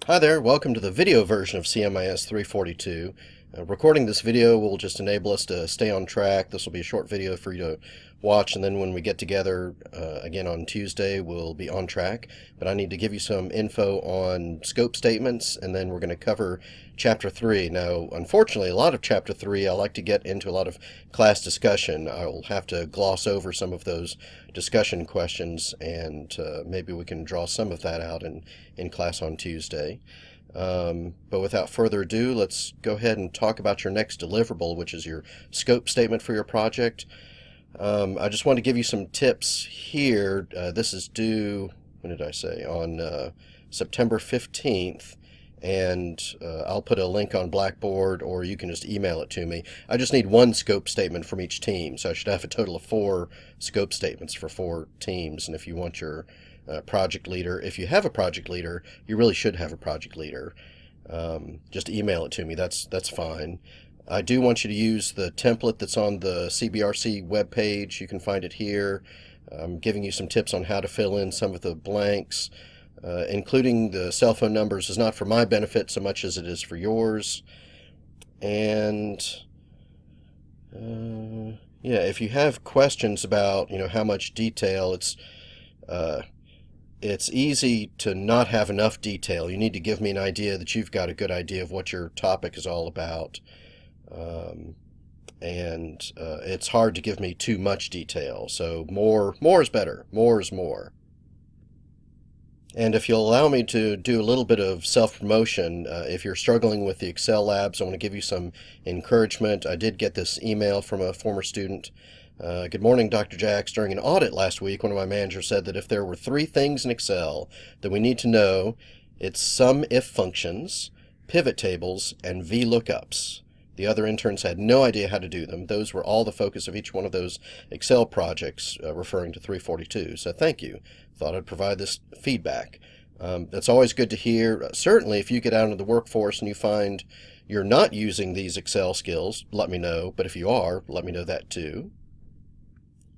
Hi there, welcome to the video version of CMIS342. Recording this video will just enable us to stay on track. This will be a short video for you to watch, and then when we get together again on Tuesday, we'll be on track. But I need to give you some info on scope statements, and then we're going to cover Chapter 3. Now, unfortunately, a lot of Chapter 3, I like to get into a lot of class discussion. I'll have to gloss over some of those discussion questions, and maybe we can draw some of that out in class on Tuesday. But without further ado, let's go ahead and talk about your next deliverable, which is your scope statement for your project. I just want to give you some tips here. This is due, when did I say? On September 15th. And I'll put a link on Blackboard, or you can just email it to me. I just need one scope statement from each team, so I should have a total of 4 scope statements for 4 teams. And if you want your project leader, if you have a project leader, you really should have a project leader. Just email it to me. That's fine. I do want you to use the template that's on the CBRC webpage. You can find it here. I'm giving you some tips on how to fill in some of the blanks. Including the cell phone numbers is not for my benefit so much as it is for yours. And yeah, if you have questions about how much detail, it's easy to not have enough detail. You need to give me an idea that you've got a good idea of what your topic is all about. And it's hard to give me too much detail. So more is better. More is more. And if you'll allow me to do a little bit of self-promotion, if you're struggling with the Excel labs, I want to give you some encouragement. I did get this email from a former student. Good morning, Dr. Jacks. During an audit last week, one of my managers said that if there were 3 things in Excel that we need to know, it's sum if functions, pivot tables, and VLOOKUPs. The other interns had no idea how to do them. Those were all the focus of each one of those Excel projects, referring to 342. So thank you. Thought I'd provide this feedback. That's always good to hear. Certainly, if you get out into the workforce and you find you're not using these Excel skills, let me know. But if you are, let me know that too.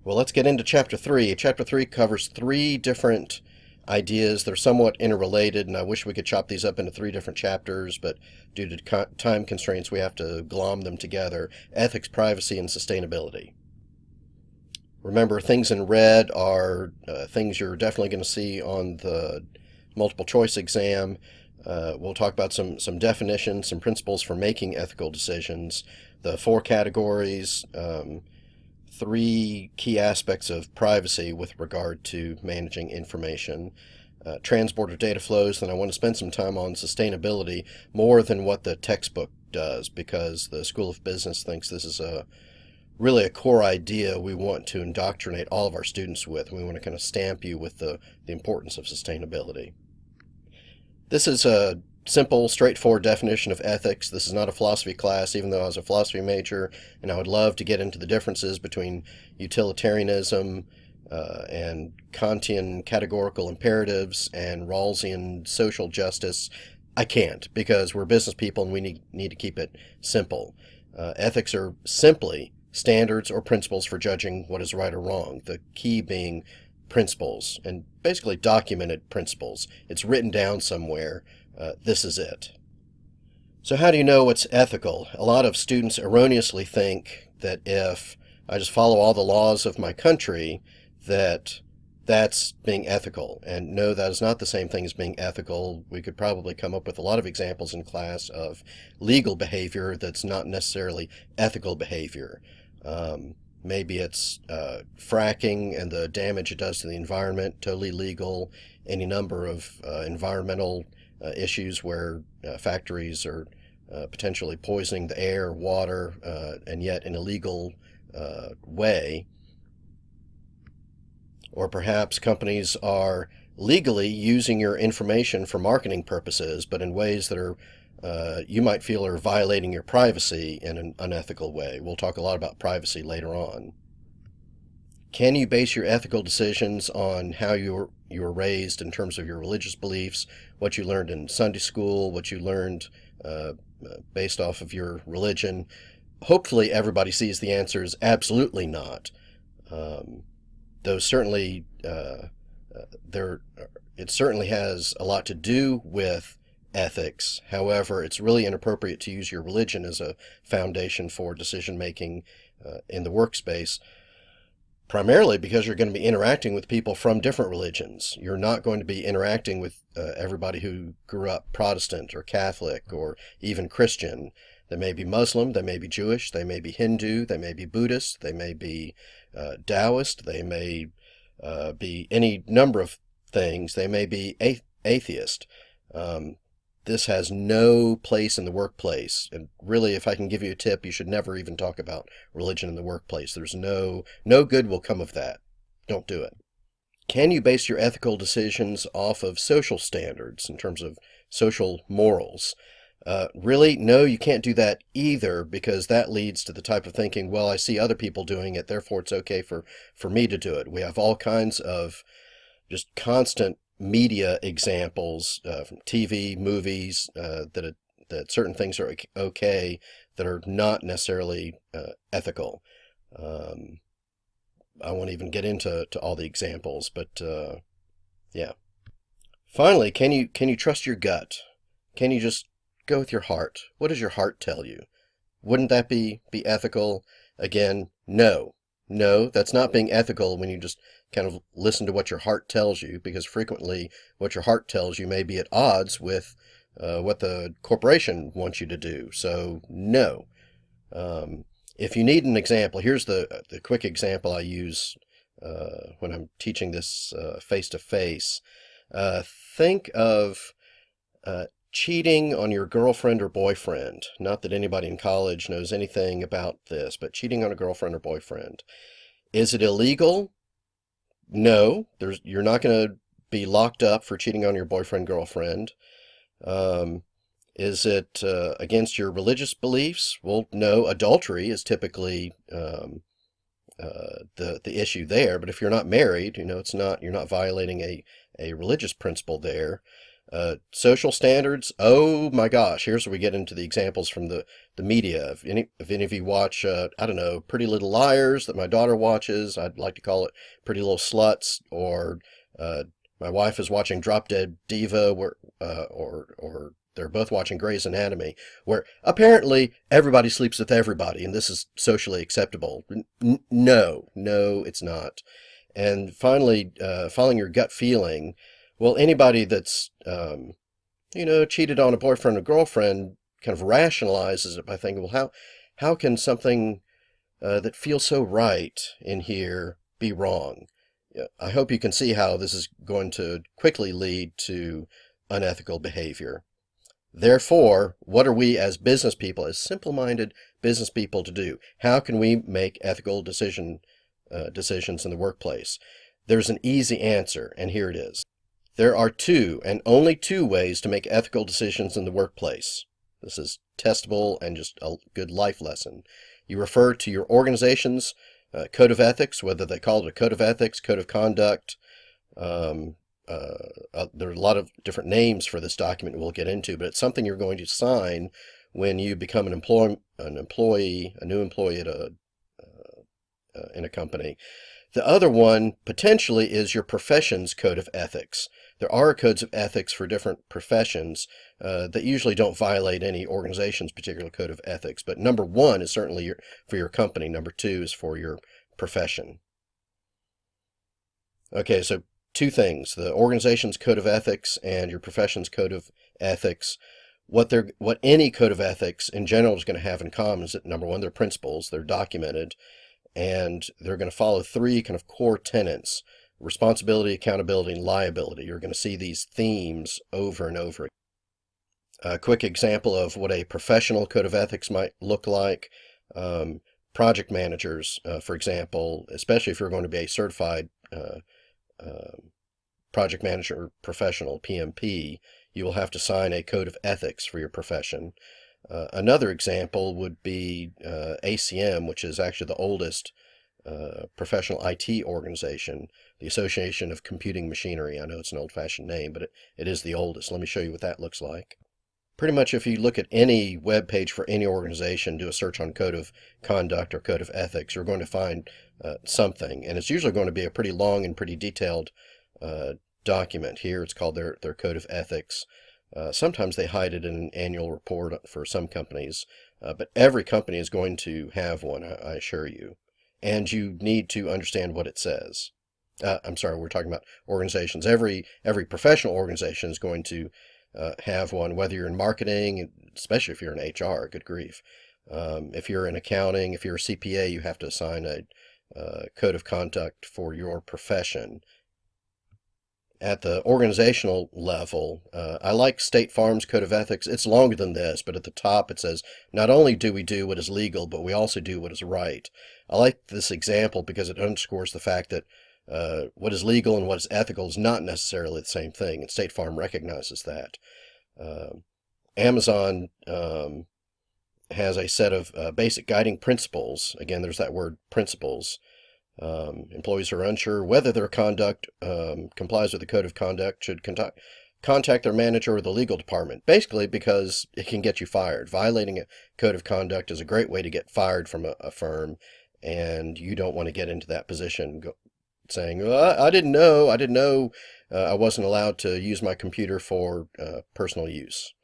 Well, let's get into Chapter 3. Chapter 3 covers 3 different ideas. They're somewhat interrelated, and I wish we could chop these up into 3 different chapters, but due to time constraints, we have to glom them together. Ethics, privacy, and sustainability. Remember, things in red are things you're definitely going to see on the multiple choice exam. We'll talk about some definitions, some principles for making ethical decisions, the 4 categories, 3 key aspects of privacy with regard to managing information, transborder data flows. Then I want to spend some time on sustainability, more than what the textbook does, because the School of Business thinks this is really a core idea we want to indoctrinate all of our students with. We want to kind of stamp you with the importance of sustainability. This is a simple, straightforward definition of ethics. This is not a philosophy class, even though I was a philosophy major, and I would love to get into the differences between utilitarianism and Kantian categorical imperatives and Rawlsian social justice. I can't, because we're business people and we need to keep it simple. Ethics are simply standards or principles for judging what is right or wrong, the key being principles, and basically documented principles. It's written down somewhere. This is it. So how do you know what's ethical? A lot of students erroneously think that if I just follow all the laws of my country, that's being ethical. And no, that is not the same thing as being ethical. We could probably come up with a lot of examples in class of legal behavior that's not necessarily ethical behavior. Maybe it's fracking and the damage it does to the environment, totally legal. Any number of environmental issues where factories are potentially poisoning the air, water, and yet in a legal way. Or perhaps companies are legally using your information for marketing purposes, but in ways that are you might feel are violating your privacy in an unethical way. We'll talk a lot about privacy later on. Can you base your ethical decisions on how you were raised in terms of your religious beliefs, what you learned in Sunday school, what you learned based off of your religion? Hopefully everybody sees the answer is absolutely not. Though certainly it certainly has a lot to do with ethics. However, it's really inappropriate to use your religion as a foundation for decision making in the workspace, primarily because you're going to be interacting with people from different religions. You're not going to be interacting with everybody who grew up Protestant or Catholic or even Christian. They may be Muslim, they may be Jewish, they may be Hindu, they may be Buddhist, they may be Taoist, they may be any number of things. They may be atheist. This has no place in the workplace. And really, if I can give you a tip, you should never even talk about religion in the workplace. There's no good will come of that. Don't do it. Can you base your ethical decisions off of social standards in terms of social morals? Really, no, you can't do that either, because that leads to the type of thinking, well, I see other people doing it, therefore it's okay for me to do it. We have all kinds of just constant media examples from TV, movies, that certain things are okay that are not necessarily ethical. I won't even get into all the examples, but yeah. Finally, can you trust your gut? Can you just go with your heart? What does your heart tell you? Wouldn't that be ethical? Again, no. No, that's not being ethical when you just kind of listen to what your heart tells you, because frequently what your heart tells you may be at odds with what the corporation wants you to do. So, no. If you need an example, here's the quick example I use when I'm teaching this face-to-face. Think of cheating on your girlfriend or boyfriend. Not that anybody in college knows anything about this, but cheating on a girlfriend or boyfriend. Is it illegal? No. You're not going to be locked up for cheating on your boyfriend, girlfriend. Is it against your religious beliefs? Well, no. Adultery is typically the issue there. But if you're not married, you're not violating a religious principle there. Social standards, oh my gosh, here's where we get into the examples from the media. If any of you watch, I don't know, Pretty Little Liars that my daughter watches, I'd like to call it Pretty Little Sluts, or my wife is watching Drop Dead Diva, or they're both watching Grey's Anatomy, where apparently everybody sleeps with everybody, and this is socially acceptable. No, it's not. And finally, following your gut feeling. Well, anybody that's, cheated on a boyfriend or girlfriend kind of rationalizes it by thinking, well, how can something that feels so right in here be wrong? I hope you can see how this is going to quickly lead to unethical behavior. Therefore, what are we as business people, as simple-minded business people, to do? How can we make ethical decisions in the workplace? There's an easy answer, and here it is. There are two, and only two, ways to make ethical decisions in the workplace. This is testable and just a good life lesson. You refer to your organization's code of ethics, whether they call it a code of ethics, code of conduct. There are a lot of different names for this document we'll get into, but it's something you're going to sign when you become a new employee in a company. The other one, potentially, is your profession's code of ethics. There are codes of ethics for different professions that usually don't violate any organization's particular code of ethics, but number one is certainly for your company. Number two is for your profession. Okay, so two things, the organization's code of ethics and your profession's code of ethics. What any code of ethics in general is going to have in common is that, number one, they're principles, they're documented, and they're going to follow three kind of core tenets: responsibility, accountability, and liability. You're going to see these themes over and over. A quick example of what a professional code of ethics might look like. Project managers, for example, especially if you're going to be a certified project manager professional, PMP, you will have to sign a code of ethics for your profession. Another example would be ACM, which is actually the oldest professional IT organization, the Association of Computing Machinery. I know it's an old-fashioned name, but it is the oldest. Let me show you what that looks like. Pretty much if you look at any web page for any organization, do a search on code of conduct or code of ethics, you're going to find something, and it's usually going to be a pretty long and pretty detailed document. Here it's called their code of ethics. Sometimes they hide it in an annual report for some companies, but every company is going to have one, I assure you. And you need to understand what it says. I'm sorry, we're talking about organizations. Every professional organization is going to have one, whether you're in marketing, especially if you're in HR, good grief. If you're in accounting, if you're a CPA, you have to assign a code of conduct for your profession. At the organizational level, I like State Farm's Code of Ethics. It's longer than this, but at the top it says, not only do we do what is legal, but we also do what is right. I like this example because it underscores the fact that what is legal and what is ethical is not necessarily the same thing, and State Farm recognizes that. Amazon has a set of basic guiding principles. Again, there's that word principles. Employees who are unsure whether their conduct complies with the code of conduct should contact their manager or the legal department, basically because it can get you fired. Violating a code of conduct is a great way to get fired from a firm, and you don't want to get into that position saying, well, I didn't know I wasn't allowed to use my computer for personal use.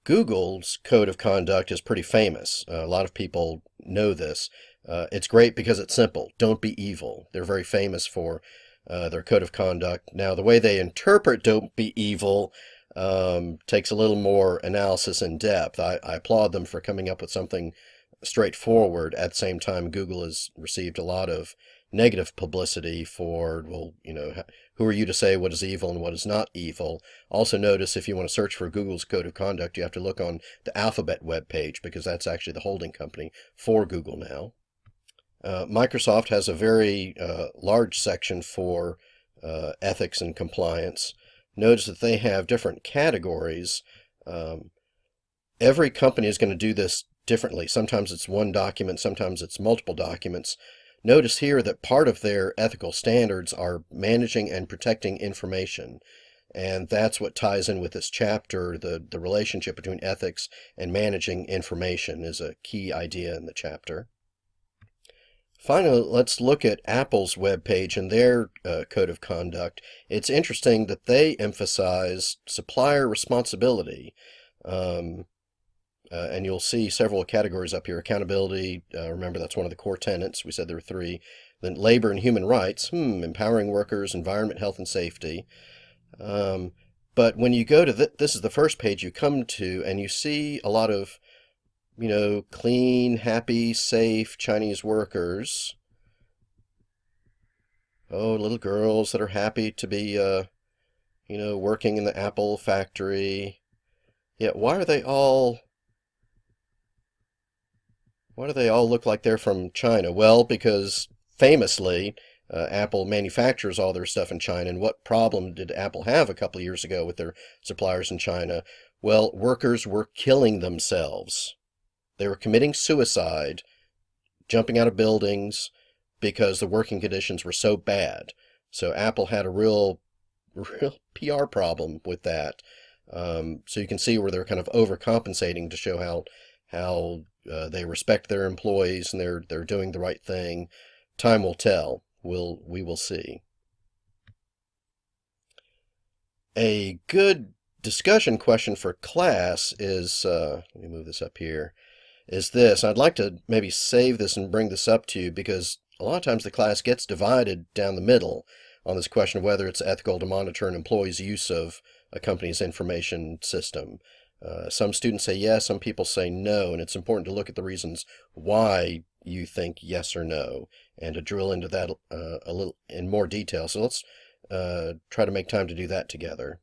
Google's code of conduct is pretty famous. A lot of people know this. It's great because it's simple. Don't be evil. They're very famous for their code of conduct. Now, the way they interpret don't be evil takes a little more analysis in depth. I applaud them for coming up with something straightforward. At the same time, Google has received a lot of negative publicity for, well, who are you to say what is evil and what is not evil? Also notice if you want to search for Google's code of conduct, you have to look on the Alphabet webpage because that's actually the holding company for Google now. Microsoft has a very large section for ethics and compliance. Notice that they have different categories. Every company is going to do this differently. Sometimes it's one document, sometimes it's multiple documents. Notice here that part of their ethical standards are managing and protecting information. And that's what ties in with this chapter. The relationship between ethics and managing information is a key idea in the chapter. Finally, let's look at Apple's webpage and their code of conduct. It's interesting that they emphasize supplier responsibility. And you'll see several categories up here. Accountability, remember that's one of the core tenets. We said there were 3. Then labor and human rights, empowering workers, environment, health, and safety. But when you go to this is the first page you come to, and you see a lot of, clean, happy, safe Chinese workers. Oh, little girls that are happy to be, working in the Apple factory. Yet why do they all look like they're from China? Well, because famously, Apple manufactures all their stuff in China. And what problem did Apple have a couple of years ago with their suppliers in China? Well, workers were killing themselves. They were committing suicide, jumping out of buildings because the working conditions were so bad. So Apple had a real PR problem with that. So you can see where they're kind of overcompensating to show how they respect their employees and they're doing the right thing. Time will tell. We will see. A good discussion question for class is, let me move this up here, is this. I'd like to maybe save this and bring this up to you because a lot of times the class gets divided down the middle on this question of whether it's ethical to monitor an employee's use of a company's information system. Some students say yes, some people say no, and it's important to look at the reasons why you think yes or no, and to drill into that a little in more detail. So let's try to make time to do that together.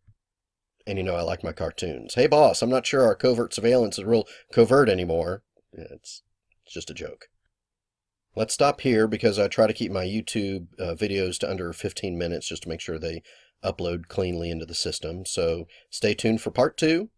And I like my cartoons. Hey boss, I'm not sure our covert surveillance is real covert anymore. It's just a joke. Let's stop here because I try to keep my YouTube videos to under 15 minutes just to make sure they upload cleanly into the system. So stay tuned for part 2.